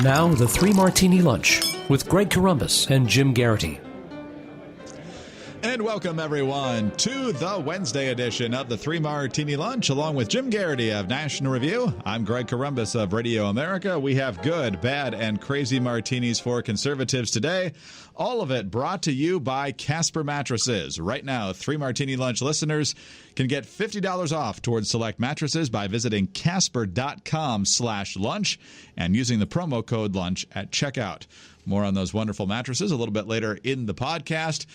Now, the Three Martini Lunch with Greg Corombos and Jim Geraghty. And welcome, everyone, to the Wednesday edition of the Three Martini Lunch, along with Jim Geraghty of National Review. I'm Greg Corombos of Radio America. We have good, bad, and crazy martinis for conservatives today. All of it brought to you by Casper Mattresses. Right now, Three Martini Lunch listeners can get $50 off towards select mattresses by visiting casper.com/lunch and using the promo code lunch at checkout. More on those wonderful mattresses a little bit later in the podcast.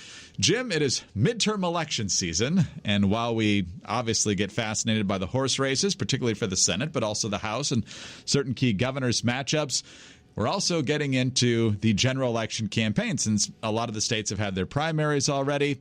Jim, it is midterm election season, and while we obviously get fascinated by the horse races, particularly for the Senate, but also the House and certain key governors' matchups, we're also getting into the general election campaign since a lot of the states have had their primaries already.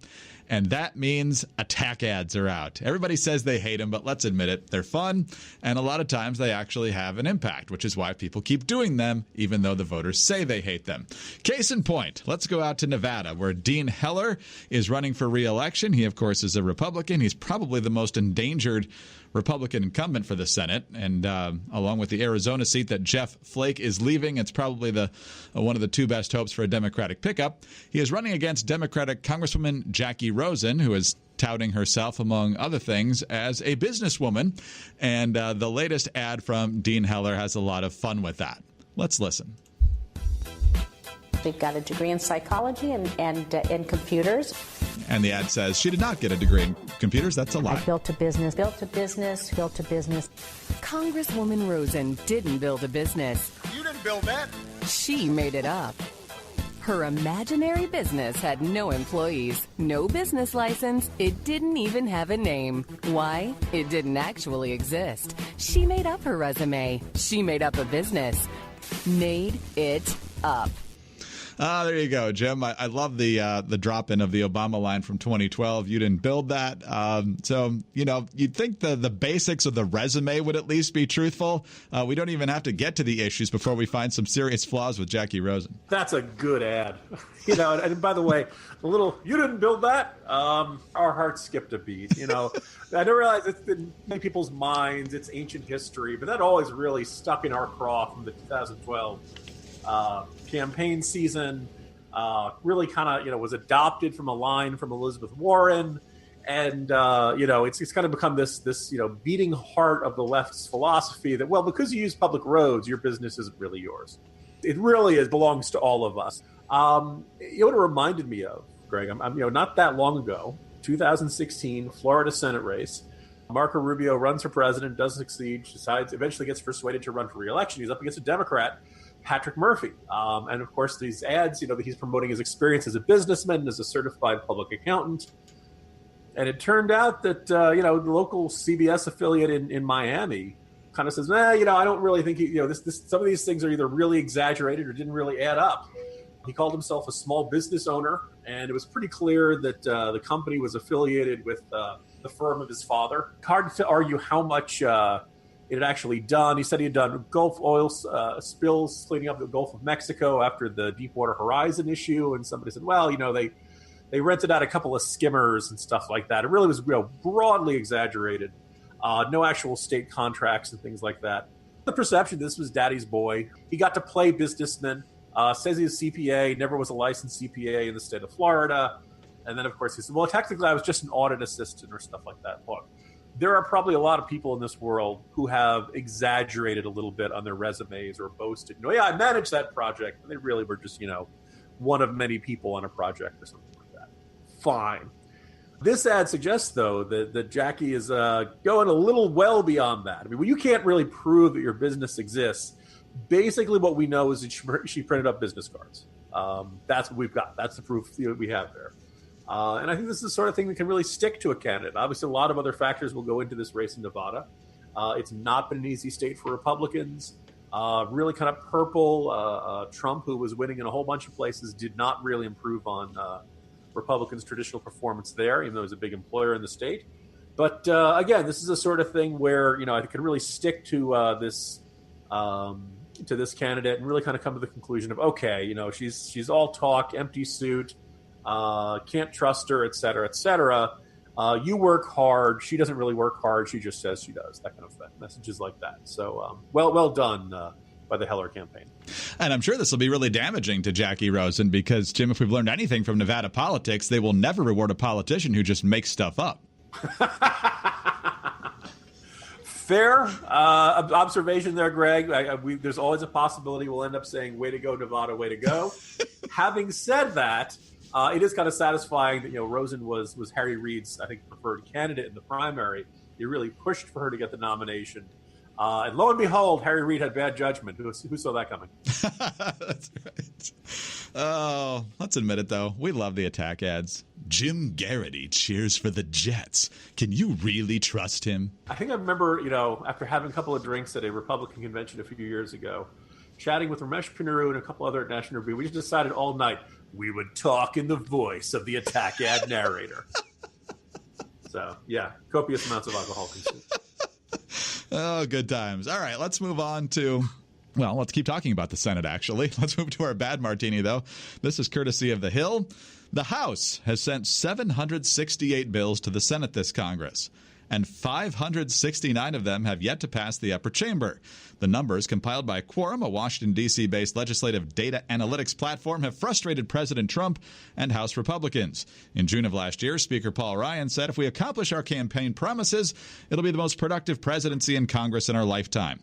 And that means attack ads are out. Everybody says they hate them, but let's admit it, they're fun. And a lot of times they actually have an impact, which is why people keep doing them, even though the voters say they hate them. Case in point, let's go out to Nevada, where Dean Heller is running for re-election. He, of course, is a Republican. He's probably the most endangered Republican incumbent for the Senate, and along with the Arizona seat that Jeff Flake is leaving, it's probably the one of the two best hopes for a Democratic pickup. He is running against Democratic Congresswoman Jacky Rosen, who is touting herself, among other things, as a businesswoman, and the latest ad from Dean Heller has a lot of fun with that. Let's listen. We've got a degree in psychology and in computers. And the ad says she did not get a degree in computers. That's a lie. I built a business. Congresswoman Rosen didn't build a business. You didn't build that. She made it up. Her imaginary business had no employees, no business license. It didn't even have a name. Why? It didn't actually exist. She made up her resume. She made up a business. Made it up. There you go, Jim. I love the drop-in of the Obama line from 2012. You didn't build that. So, you'd think the basics of the resume would at least be truthful. We don't even have to get to the issues before we find some serious flaws with Jacky Rosen. That's a good ad. And by the way, the little, you didn't build that, our hearts skipped a beat. I don't realize it's in many people's minds, it's ancient history, but that always really stuck in our craw from the 2012 campaign season. Really kind of, was adopted from a line from Elizabeth Warren. And, it's kind of become this beating heart of the left's philosophy that, well, because you use public roads, your business isn't really yours. It really belongs to all of us. What it reminded me of, Greg, I'm not that long ago, 2016 Florida Senate race. Marco Rubio runs for president, doesn't succeed, eventually gets persuaded to run for re-election. He's up against a Democrat, Patrick Murphy. And of course, these ads, that he's promoting his experience as a businessman, as a certified public accountant. And it turned out that, the local CBS affiliate in Miami kind of says, I don't really think, some of these things are either really exaggerated or didn't really add up. He called himself a small business owner, and it was pretty clear that the company was affiliated with the firm of his father. Hard to argue how much it had actually done. He said he had done Gulf oil spills cleaning up the Gulf of Mexico after the Deepwater Horizon issue. And somebody said, well, they rented out a couple of skimmers and stuff like that. It really was broadly exaggerated. No actual state contracts and things like that. The perception this was daddy's boy. He got to play businessman. Says he's a CPA, never was a licensed CPA in the state of Florida. And then, of course, he said, well, technically I was just an audit assistant or stuff like that. Look, there are probably a lot of people in this world who have exaggerated a little bit on their resumes or boasted, I managed that project. And they really were just, one of many people on a project or something like that. Fine. This ad suggests, though, that Jacky is going a little well beyond that. I mean, when you can't really prove that your business exists, basically what we know is that she printed up business cards. That's what we've got. That's the proof we have there. And I think this is the sort of thing that can really stick to a candidate. Obviously, a lot of other factors will go into this race in Nevada. It's not been an easy state for Republicans. Really kind of purple. Trump, who was winning in a whole bunch of places, did not really improve on Republicans' traditional performance there, even though he's a big employer in the state. But again, this is a sort of thing where, I can really stick to this candidate and really kind of come to the conclusion of, okay, she's all talk, empty suit, can't trust her, et cetera, et cetera. You work hard. She doesn't really work hard. She just says she does. That kind of thing. Messages like that. So, well done, by the Heller campaign. And I'm sure this will be really damaging to Jacky Rosen because, Jim, if we've learned anything from Nevada politics, they will never reward a politician who just makes stuff up. Fair observation there, Greg. There's always a possibility we'll end up saying, way to go, Nevada, way to go. Having said that, it is kind of satisfying that, Rosen was Harry Reid's, I think, preferred candidate in the primary. He really pushed for her to get the nomination. And lo and behold, Harry Reid had bad judgment. Who saw that coming? That's right. Oh, let's admit it, though. We love the attack ads. Jim Geraghty cheers for the Jets. Can you really trust him? I think I remember, after having a couple of drinks at a Republican convention a few years ago, chatting with Ramesh Ponnuru and a couple other at National Review, we just decided all night we would talk in the voice of the attack ad narrator. So, yeah, copious amounts of alcohol consumed. Oh, good times. All right, let's move on to... Well, let's keep talking about the Senate, actually. Let's move to our bad martini, though. This is courtesy of The Hill. The House has sent 768 bills to the Senate this Congress, and 569 of them have yet to pass the upper chamber. The numbers, compiled by Quorum, a Washington, D.C.-based legislative data analytics platform, have frustrated President Trump and House Republicans. In June of last year, Speaker Paul Ryan said, if we accomplish our campaign promises, it'll be the most productive presidency in Congress in our lifetime.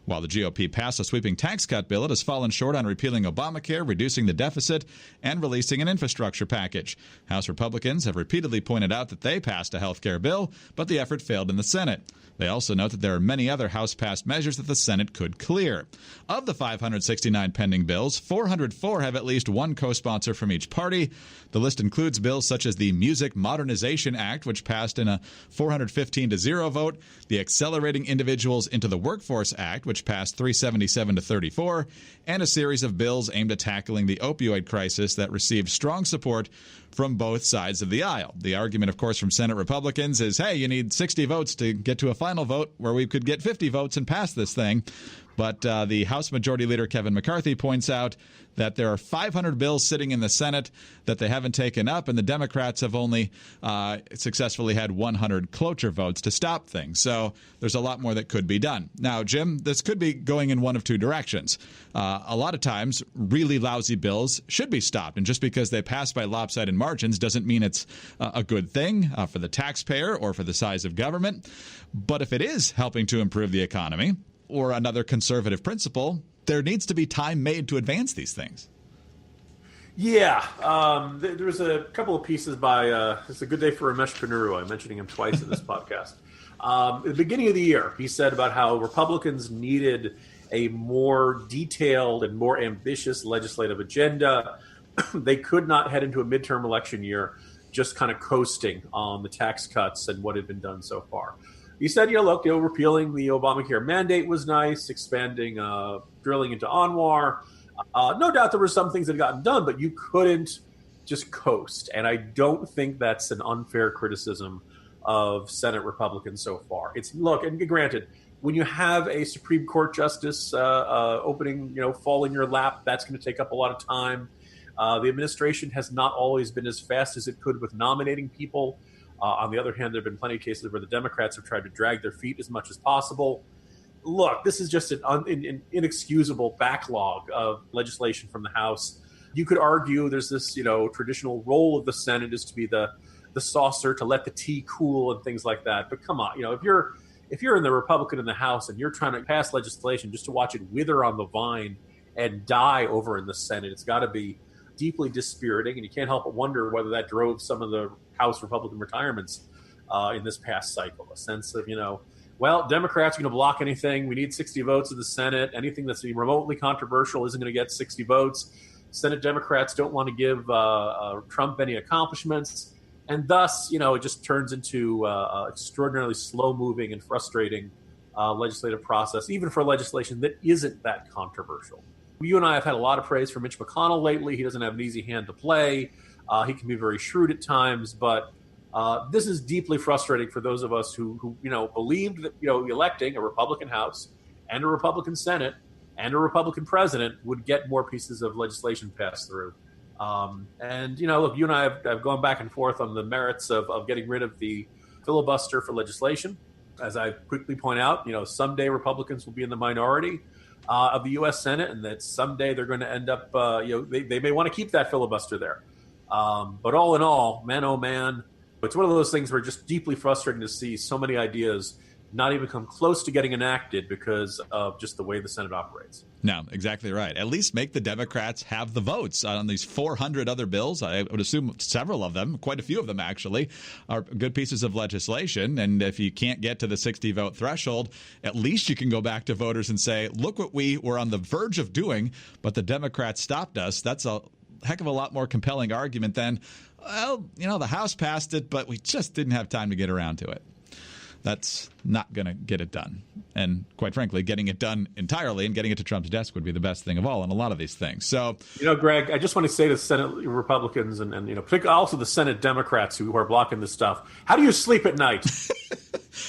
While the GOP passed a sweeping tax cut bill, it has fallen short on repealing Obamacare, reducing the deficit, and releasing an infrastructure package. House Republicans have repeatedly pointed out that they passed a health care bill, but the effort failed in the Senate. They also note that there are many other House-passed measures that the Senate could clear. Of the 569 pending bills, 404 have at least one co-sponsor from each party. The list includes bills such as the Music Modernization Act, which passed in a 415-0 vote, the Accelerating Individuals into the Workforce Act, which passed 377-34, and a series of bills aimed at tackling the opioid crisis that received strong support from both sides of the aisle. The argument, of course, from Senate Republicans is, hey, you need 60 votes to get to a final vote where we could get 50 votes and pass this thing. But the House Majority Leader Kevin McCarthy points out that there are 500 bills sitting in the Senate that they haven't taken up, and the Democrats have only successfully had 100 cloture votes to stop things. So there's a lot more that could be done. Now, Jim, this could be going in one of two directions. A lot of times, really lousy bills should be stopped, and just because they pass by lopsided margins doesn't mean it's a good thing for the taxpayer or for the size of government. But if it is helping to improve the economy, or another conservative principle, there needs to be time made to advance these things. Yeah. There was a couple of pieces by, it's a good day for Ramesh Ponnuru. I'm mentioning him twice in this podcast. At the beginning of the year, he said about how Republicans needed a more detailed and more ambitious legislative agenda. They could not head into a midterm election year just kind of coasting on the tax cuts and what had been done so far. He said, look, repealing the Obamacare mandate was nice, expanding, drilling into Anwar. No doubt there were some things that had gotten done, but you couldn't just coast. And I don't think that's an unfair criticism of Senate Republicans so far. Look, and granted, when you have a Supreme Court justice opening, fall in your lap, that's going to take up a lot of time. The administration has not always been as fast as it could with nominating people. On the other hand, there have been plenty of cases where the Democrats have tried to drag their feet as much as possible. Look, this is just an inexcusable backlog of legislation from the House. You could argue there's this, traditional role of the Senate is to be the saucer to let the tea cool and things like that. But come on, if you're in the Republican in the House and you're trying to pass legislation just to watch it wither on the vine and die over in the Senate, it's got to be deeply dispiriting, and you can't help but wonder whether that drove some of the House Republican retirements in this past cycle. A sense of, Democrats are going to block anything. We need 60 votes in the Senate. Anything that's remotely controversial isn't going to get 60 votes. Senate Democrats don't want to give Trump any accomplishments. And thus, it just turns into extraordinarily slow-moving and frustrating legislative process, even for legislation that isn't that controversial. You and I have had a lot of praise for Mitch McConnell lately. He doesn't have an easy hand to play. He can be very shrewd at times, but this is deeply frustrating for those of us who believed that electing a Republican House and a Republican Senate and a Republican president would get more pieces of legislation passed through. Look, you and I have gone back and forth on the merits of getting rid of the filibuster for legislation. As I quickly point out, someday Republicans will be in the minority. of the U.S. Senate, and that someday they're going to end up, they may want to keep that filibuster there. But all in all, man, oh man, it's one of those things where it's just deeply frustrating to see so many ideas not even come close to getting enacted because of just the way the Senate operates. No, exactly right. At least make the Democrats have the votes on these 400 other bills. I would assume several of them, quite a few of them actually, are good pieces of legislation. And if you can't get to the 60-vote threshold, at least you can go back to voters and say, look what we were on the verge of doing, but the Democrats stopped us. That's a heck of a lot more compelling argument than, well, the House passed it, but we just didn't have time to get around to it. That's not going to get it done. And quite frankly, getting it done entirely and getting it to Trump's desk would be the best thing of all on a lot of these things. So, Greg, I just want to say to Senate Republicans and particularly also the Senate Democrats who are blocking this stuff, how do you sleep at night?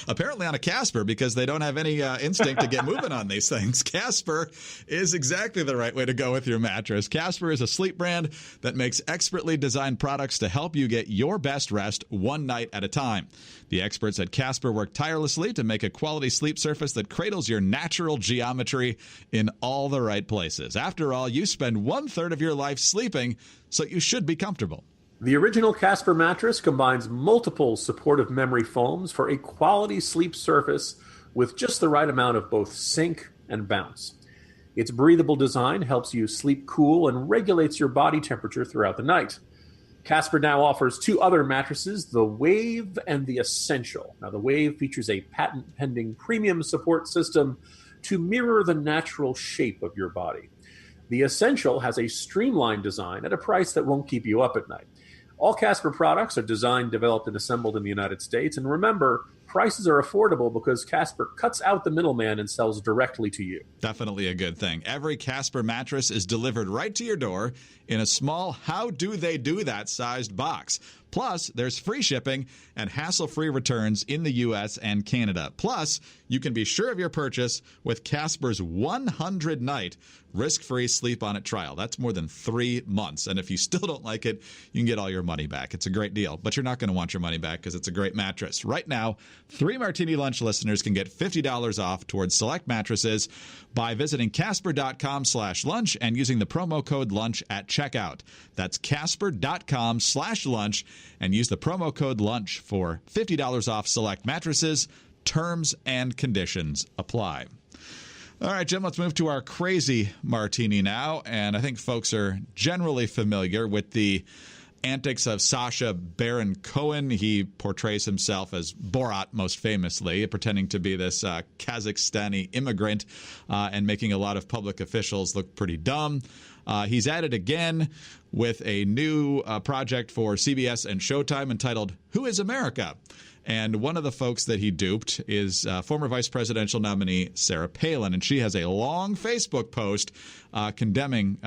Apparently on a Casper, because they don't have any instinct to get moving on these things. Casper is exactly the right way to go with your mattress. Casper is a sleep brand that makes expertly designed products to help you get your best rest one night at a time. The experts at Casper work tirelessly to make a quality sleep surface that cradles your natural geometry in all the right places. After all, you spend 1/3 of your life sleeping, so you should be comfortable. The original Casper mattress combines multiple supportive memory foams for a quality sleep surface with just the right amount of both sink and bounce. Its breathable design helps you sleep cool and regulates your body temperature throughout the night. Casper now offers two other mattresses, the Wave and the Essential. Now, the Wave features a patent-pending premium support system to mirror the natural shape of your body. The Essential has a streamlined design at a price that won't keep you up at night. All Casper products are designed, developed, and assembled in the United States. And remember, prices are affordable because Casper cuts out the middleman and sells directly to you. Definitely a good thing. Every Casper mattress is delivered right to your door in a small how do they do that sized box. Plus, there's free shipping and hassle-free returns in the U.S. and Canada. Plus, you can be sure of your purchase with Casper's 100-night risk-free sleep-on-it trial. That's more than 3 months. And if you still don't like it, you can get all your money back. It's a great deal. But you're not going to want your money back because it's a great mattress. Right now, 3 Martini Lunch listeners can get $50 off towards select mattresses by visiting Casper.com/lunch and using the promo code LUNCH at checkout. That's Casper.com/lunch and use the promo code LUNCH for $50 off select mattresses. Terms and conditions apply. All right, Jim, let's move to our crazy martini now. And I think folks are generally familiar with the antics of Sacha Baron Cohen. He portrays himself as Borat most famously, pretending to be this Kazakhstani immigrant and making a lot of public officials look pretty dumb. He's at it again with a new project for CBS and Showtime entitled Who is America? And one of the folks that he duped is former vice presidential nominee Sarah Palin. And she has a long Facebook post condemning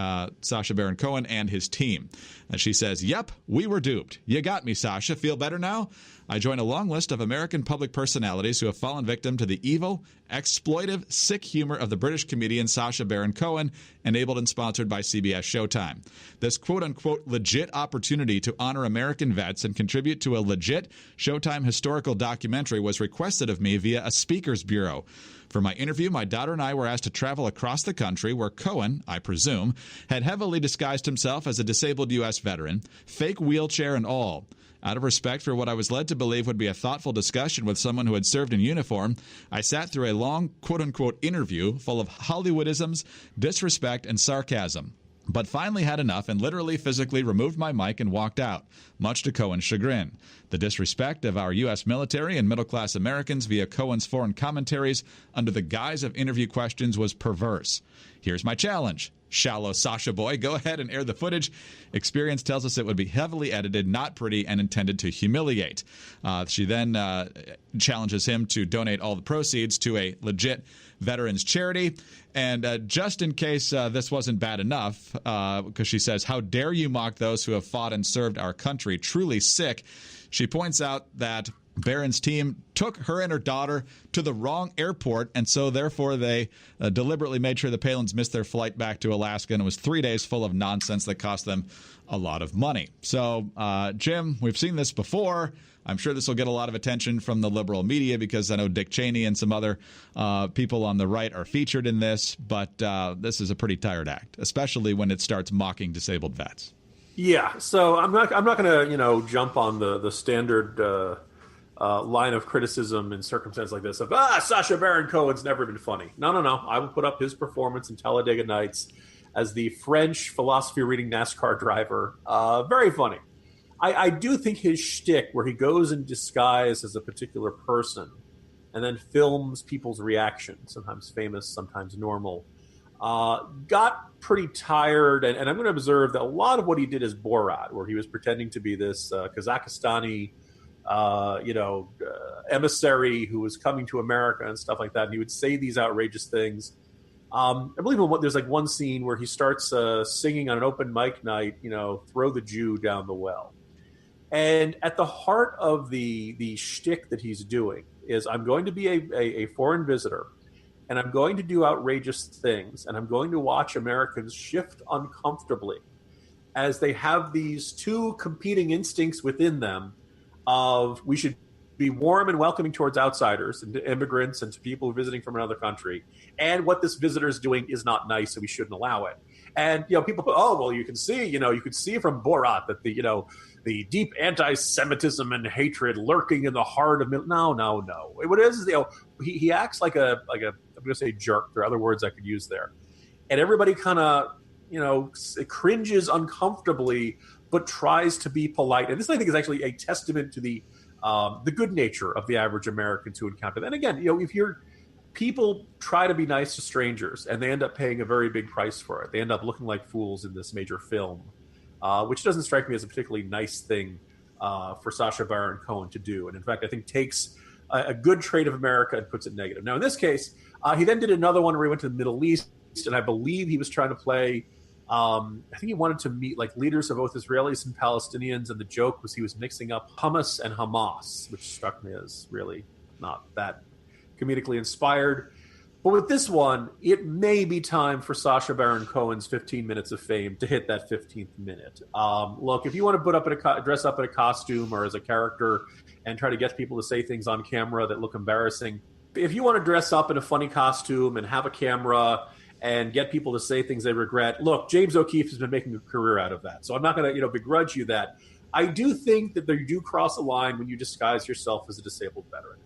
Sacha Baron Cohen and his team. And she says, "Yep, we were duped. You got me, Sacha. Feel better now? I join a long list of American public personalities who have fallen victim to the evil, exploitive, sick humor of the British comedian Sacha Baron Cohen, enabled and sponsored by CBS Showtime. This quote-unquote legit opportunity to honor American vets and contribute to a legit Showtime historical documentary was requested of me via a speakers bureau. For my interview, my daughter and I were asked to travel across the country where Cohen, I presume, had heavily disguised himself as a disabled U.S. veteran, fake wheelchair and all. Out of respect for what I was led to believe would be a thoughtful discussion with someone who had served in uniform, I sat through a long, quote-unquote interview full of Hollywoodisms, disrespect, and sarcasm, but finally had enough and literally physically removed my mic and walked out, much to Cohen's chagrin. The disrespect of our U.S. military and middle-class Americans via Cohen's foreign commentaries under the guise of interview questions was perverse. Here's my challenge. Shallow Sasha boy, go ahead and air the footage. Experience tells us it would be heavily edited, not pretty, and intended to humiliate. She then challenges him to donate all the proceeds to a legit veterans charity. And just in case this wasn't bad enough, because she says, "How dare you mock those who have fought and served our country? Truly sick." She points out that Baron's team took her and her daughter to the wrong airport, and so therefore they deliberately made sure the Palins missed their flight back to Alaska, and it was 3 days full of nonsense that cost them a lot of money. So, Jim, we've seen this before. I'm sure this will get a lot of attention from the liberal media because I know Dick Cheney and some other people on the right are featured in this, but this is a pretty tired act, especially when it starts mocking disabled vets. Yeah, so I'm not going to jump on the standard line of criticism in circumstances like this of Sacha Baron Cohen's never been funny. No. I will put up his performance in Talladega Nights as the French philosophy reading NASCAR driver. Very funny. I do think his shtick, where he goes in disguise as a particular person and then films people's reactions, sometimes famous, sometimes normal, got pretty tired. And I'm going to observe that a lot of what he did is Borat, where he was pretending to be this Kazakhstani emissary who was coming to America and stuff like that. And he would say these outrageous things. I believe there's like one scene where he starts singing on an open mic night, throw the Jew down the well. And at the heart of the shtick that he's doing is I'm going to be a foreign visitor, and I'm going to do outrageous things, and I'm going to watch Americans shift uncomfortably as they have these two competing instincts within them of we should be warm and welcoming towards outsiders and to immigrants and to people visiting from another country. And what this visitor is doing is not nice, so we shouldn't allow it. And, people put, you can see, you could see from Borat that the deep anti-Semitism and hatred lurking in the heart of no. What it is he acts like I'm going to say jerk. There are other words I could use there. And everybody kind of, cringes uncomfortably, but tries to be polite. And this, I think, is actually a testament to the good nature of the average American to encounter. And again, if people try to be nice to strangers and they end up paying a very big price for it. They end up looking like fools in this major film, which doesn't strike me as a particularly nice thing for Sacha Baron Cohen to do. And in fact, I think takes a good trait of America and puts it negative. Now, in this case, he then did another one where he went to the Middle East, and I believe he was trying to play I think he wanted to meet like leaders of both Israelis and Palestinians, and the joke was he was mixing up hummus and Hamas, which struck me as really not that comedically inspired. But with this one, it may be time for Sacha Baron Cohen's 15 minutes of fame to hit that 15th minute. Look, if you want to dress up in a costume or as a character and try to get people to say things on camera that look embarrassing, if you want to dress up in a funny costume and have a camera and get people to say things they regret. Look, James O'Keefe has been making a career out of that. So I'm not going to, begrudge you that. I do think that you do cross a line when you disguise yourself as a disabled veteran.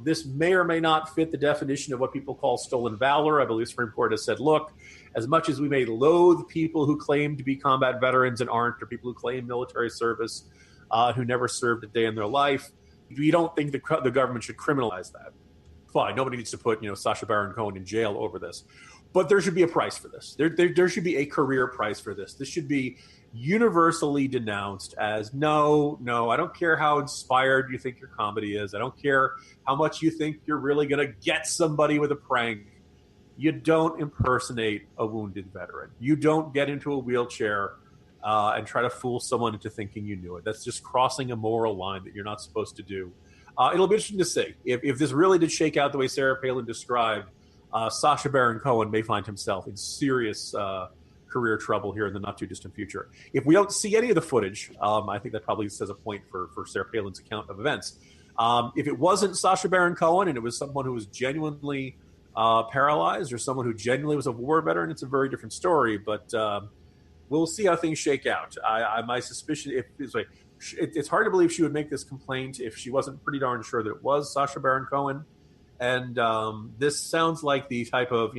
This may or may not fit the definition of what people call stolen valor. I believe the Supreme Court has said, look, as much as we may loathe people who claim to be combat veterans and aren't, or people who claim military service who never served a day in their life, we don't think the government should criminalize that. Fine, nobody needs to put Sacha Baron Cohen in jail over this. But there should be a price for this. There should be a career price for this. This should be universally denounced as no, I don't care how inspired you think your comedy is. I don't care how much you think you're really going to get somebody with a prank. You don't impersonate a wounded veteran. You don't get into a wheelchair and try to fool someone into thinking you knew it. That's just crossing a moral line that you're not supposed to do. It'll be interesting to see. If this really did shake out the way Sarah Palin described, Sacha Baron Cohen may find himself in serious career trouble here in the not-too-distant future. If we don't see any of the footage, I think that probably says a point for Sarah Palin's account of events. If it wasn't Sacha Baron Cohen and it was someone who was genuinely paralyzed or someone who genuinely was a war veteran, it's a very different story. But we'll see how things shake out. My suspicion, it's hard to believe she would make this complaint if she wasn't pretty darn sure that it was Sacha Baron Cohen. And this sounds like the type of,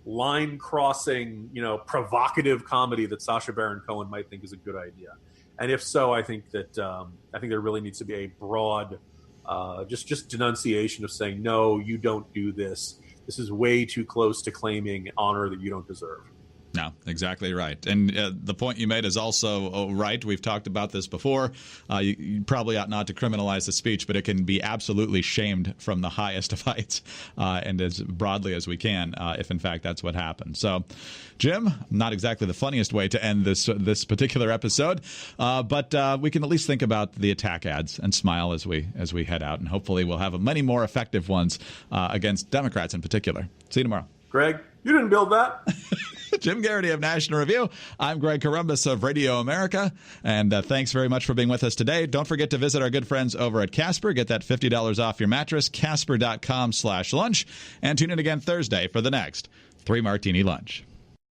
line-crossing, provocative comedy that Sacha Baron Cohen might think is a good idea. And if so, I think there really needs to be a broad, just denunciation of saying, no, you don't do this. This is way too close to claiming honor that you don't deserve. No, exactly right. And the point you made is also right. We've talked about this before. You probably ought not to criminalize the speech, but it can be absolutely shamed from the highest of heights and as broadly as we can, if in fact that's what happens. So, Jim, not exactly the funniest way to end this particular episode, but we can at least think about the attack ads and smile as we head out, and hopefully we'll have many more effective ones against Democrats in particular. See you tomorrow. Greg, you didn't build that. Jim Geraghty of National Review. I'm Greg Corombos of Radio America, and thanks very much for being with us today. Don't forget to visit our good friends over at Casper. Get that $50 off your mattress, casper.com/lunch, and tune in again Thursday for the next 3 Martini Lunch.